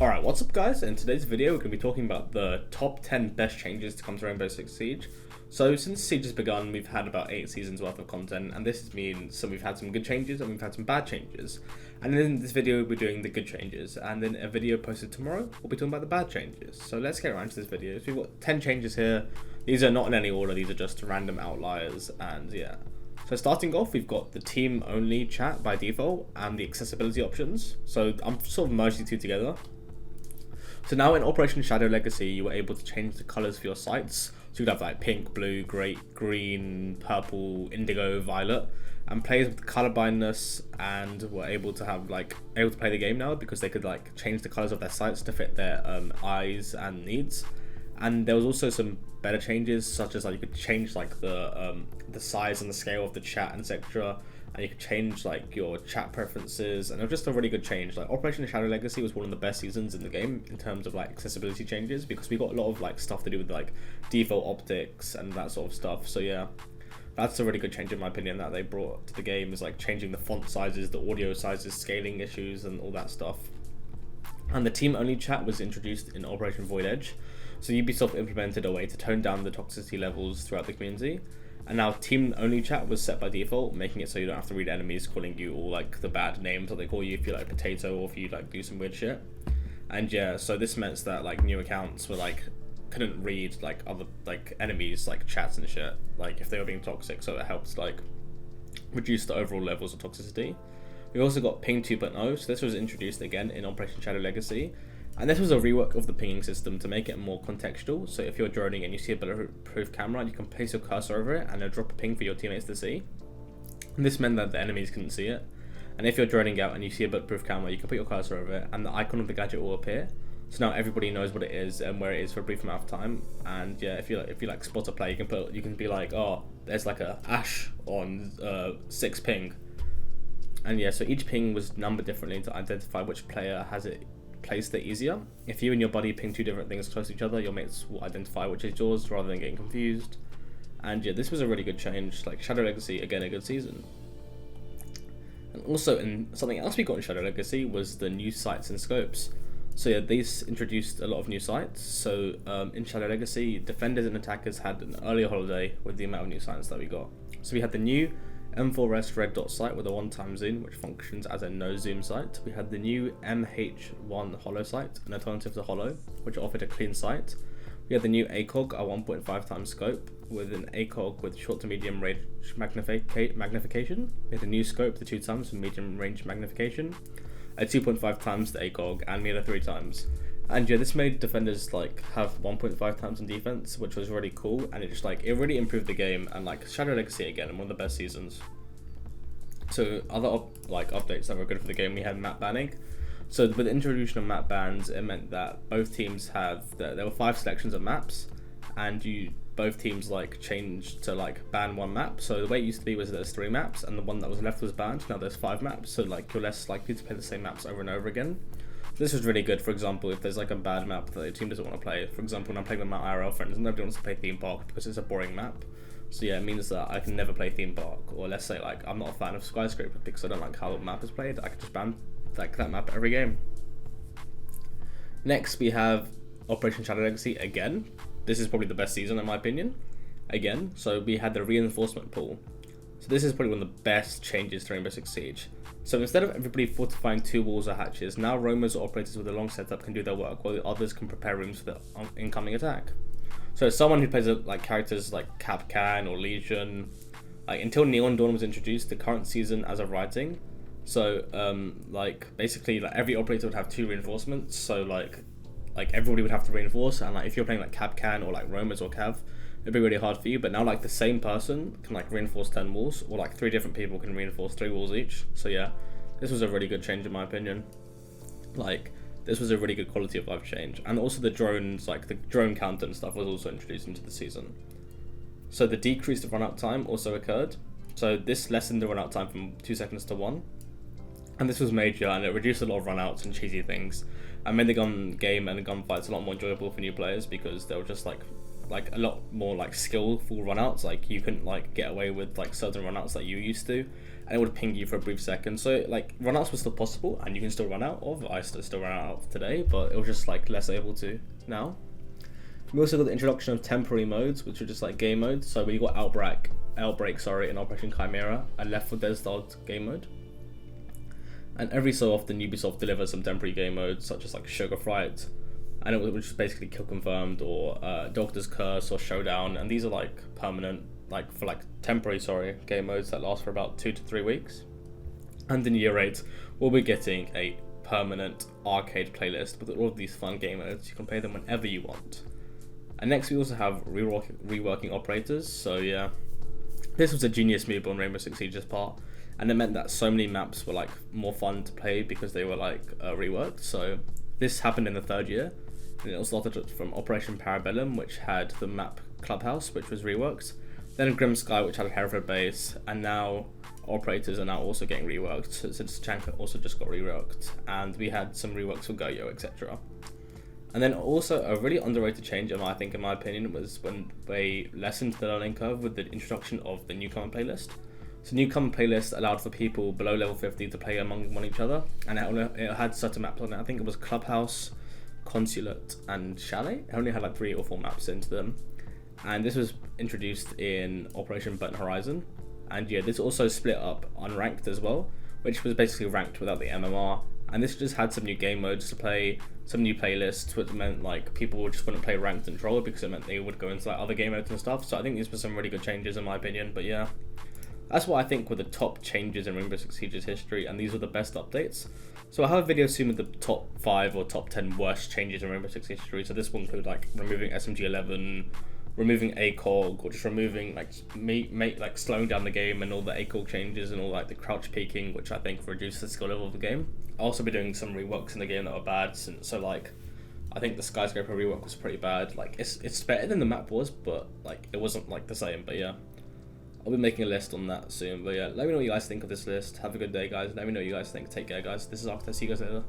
Alright, what's up guys? In today's video we're going to be talking about the top 10 best changes to come to Rainbow Six Siege. So since Siege has begun, we've had about 8 seasons worth of content, and this means we've had some good changes and we've had some bad changes. And in this video we're doing the good changes, and then a video posted tomorrow we'll be talking about the bad changes. So let's get around to this video. So we've got 10 changes here. These are not in any order, these are just random outliers, and yeah. So starting off, we've got the team only chat by default and the accessibility options. So I'm sort of merging the two together. So now in Operation Shadow Legacy, you were able to change the colors for your sites. So you could have like pink, blue, green, purple, indigo, violet, and players with color blindness and were able to play the game now because they could like change the colors of their sites to fit their eyes and needs. And there was also some better changes, such as like you could change like the size and the scale of the chat, etc. And you could change like your chat preferences, and it was just a really good change. Like Operation Shadow Legacy was one of the best seasons in the game in terms of like accessibility changes, because we got a lot of like stuff to do with like default optics and that sort of stuff. So yeah, that's a really good change in my opinion that they brought to the game, is like changing the font sizes, the audio sizes, scaling issues, and all that stuff. And the team only chat was introduced in Operation Void Edge. So Ubisoft implemented a way to tone down the toxicity levels throughout the community. And now team only chat was set by default, making it so you don't have to read enemies calling you all like the bad names that they call you if you like potato or if you like do some weird shit. And yeah, so this meant that like new accounts were like couldn't read like other like enemies like chats and shit, like if they were being toxic, so it helps like reduce the overall levels of toxicity. We also got ping 2.0, so this was introduced again in Operation Shadow Legacy. And this was a rework of the pinging system to make it more contextual. So if you're droning and you see a bulletproof camera, you can place your cursor over it and it'll drop a ping for your teammates to see. And this meant that the enemies couldn't see it. And if you're droning out and you see a bulletproof camera, you can put your cursor over it and the icon of the gadget will appear. So now everybody knows what it is and where it is for a brief amount of time. And yeah, if you like spot a play, you can be like, oh, there's like a Ash on 6 ping. And yeah, so each ping was numbered differently to identify which player has it placed it easier. If you and your buddy ping two different things close to each other, your mates will identify which is yours rather than getting confused. And yeah, this was a really good change. Like Shadow Legacy, again, a good season. And also, in something else we got in Shadow Legacy was the new sites and scopes. So yeah, these introduced a lot of new sites. So in Shadow Legacy, defenders and attackers had an earlier holiday with the amount of new sites that we got. So we had the new M4S red dot sight with a one-time zoom, which functions as a no zoom sight. We had the new MH1 hollow sight, an alternative to hollow, which offered a clean sight. We had the new ACOG, a 1.5 times scope, with an ACOG with short to medium range magnification. We had the new scope, the 2 times for medium range magnification, a 2.5 times the ACOG, and we had a 3 times. And yeah, this made defenders like have 1.5 times in defense, which was really cool, and it really improved the game. And like Shadow Legacy again, one of the best seasons. So other updates that were good for the game, we had map banning. So with the introduction of map bans, it meant that both teams there were 5 selections of maps, and both teams like changed to like ban one map. So the way it used to be was there's 3 maps, and the one that was left was banned. Now there's 5 maps, so like you're less likely to play the same maps over and over again. This was really good. For example, if there's like a bad map that the team doesn't want to play, for example, when I'm playing with my IRL friends, nobody wants to play Theme Park because it's a boring map. So yeah, it means that I can never play Theme Park. Or let's say like I'm not a fan of Skyscraper because I don't like how the map is played. I can just ban like that map every game. Next we have Operation Shadow Legacy again. This is probably the best season in my opinion. Again, so we had the reinforcement pool. So this is probably one of the best changes to Rainbow Six Siege. So instead of everybody fortifying 2 walls or hatches, now roamers or operators with a long setup can do their work, while the others can prepare rooms for the incoming attack. So someone who plays like characters like Capcan or Legion, like until Neon Dawn was introduced, the current season as of writing. So like basically like every operator would have 2 reinforcements. So like everybody would have to reinforce, and like if you're playing like Capcan or like roamers or Cav, it'd be really hard for you. But now like the same person can like reinforce 10 walls, or like 3 different people can reinforce 3 walls each. So yeah, this was a really good change in my opinion. Like this was a really good quality of life change. And also the drones, like the drone counter and stuff was also introduced into the season. So the decreased runout time also occurred. So this lessened the runout time from 2 seconds to 1. And this was major, and it reduced a lot of runouts and cheesy things, and made the gun game and the gunfights a lot more enjoyable for new players, because they were just like a lot more like skillful runouts. Like you couldn't like get away with like certain runouts that you used to, and it would ping you for a brief second. So like runouts were still possible, and you can still run out of. I still run out of today, but it was just like less able to now. We also got the introduction of temporary modes, which are just like game modes. So we got Outbreak, in Operation Chimera, and Left 4 Dead style game mode. And every so often, Ubisoft delivers some temporary game modes, such as like Sugar Fright, and it was just basically Kill Confirmed or Doctor's Curse or Showdown. And these are like permanent, temporary game modes that last for about 2 to 3 weeks. And in year 8, we'll be getting a permanent arcade playlist with all of these fun game modes. You can play them whenever you want. And next we also have reworking operators. So yeah, this was a genius move on Rainbow Six Siege's part, and it meant that so many maps were like more fun to play because they were like reworked. So this happened in the 3rd year, and it all started from Operation Parabellum, which had the map Clubhouse, which was reworked, then Grim Sky, which had a Hereford base, and now operators are now also getting reworked since Chanka also just got reworked, and we had some reworks for Goyo, etc. And then also a really underrated change, in my opinion, was when they lessened the learning curve with the introduction of the Newcomer playlist. So Newcomer playlist allowed for people below level 50 to play among each other, and it had certain maps on it. I think it was Clubhouse, Consulate, and Chalet. It only had like 3 or 4 maps into them. And this was introduced in Operation Burnt Horizon. And yeah, this also split up unranked as well, which was basically ranked without the MMR. And this just had some new game modes to play, some new playlists, which meant like people just wouldn't play ranked and troll because it meant they would go into like other game modes and stuff. So I think these were some really good changes in my opinion. But yeah, that's what I think were the top changes in Rainbow Six Siege's history, and these were the best updates. So I have a video soon with the top 5 or top 10 worst changes in Rainbow Six history. So this will include like removing SMG11, removing ACOG, or just removing slowing down the game and all the ACOG changes and all like the crouch peeking, which I think reduced the skill level of the game. I'll also be doing some reworks in the game that were bad. So like, I think the skyscraper rework was pretty bad. Like it's better than the map was, but like it wasn't like the same. But yeah, I'll be making a list on that soon. But yeah, let me know what you guys think of this list. Have a good day, guys. Let me know what you guys think. Take care, guys. This is Arktes. See you guys later.